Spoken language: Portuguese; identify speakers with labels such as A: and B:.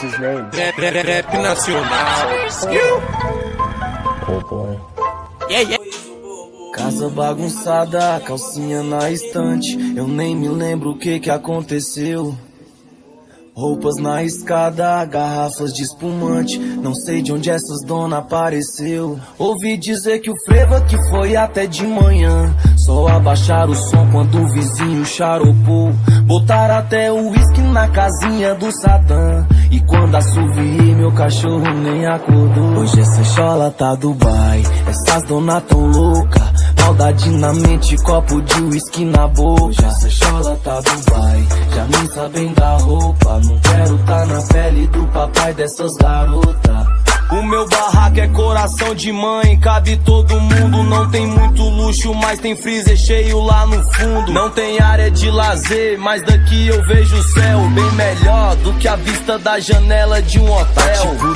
A: his name?
B: Rap nacional.
A: Oh boy.
B: Yeah.
C: Casa bagunçada, calcinha na estante. Eu nem me lembro o que aconteceu. Roupas na escada, garrafas de espumante. Não sei de onde essas dona apareceu. Ouvi dizer que o frevo que foi até de manhã. Só abaixaram o som quando o vizinho charopou. Botaram até o uísque na casinha do Satã. E quando assoviei, meu cachorro nem acordou. Hoje essa chola tá Dubai, essas dona tão louca. Maldade na mente, copo de uísque na boca. Essa chola tá Dubai, já nem sabem da roupa. Não quero tá na pele do papai dessas garotas. O meu barraco é coração de mãe, cabe todo mundo. Não tem muito luxo, mas tem freezer cheio lá no fundo. Não tem área de lazer, mas daqui eu vejo o céu bem melhor do que a vista da janela de um hotel. Tipo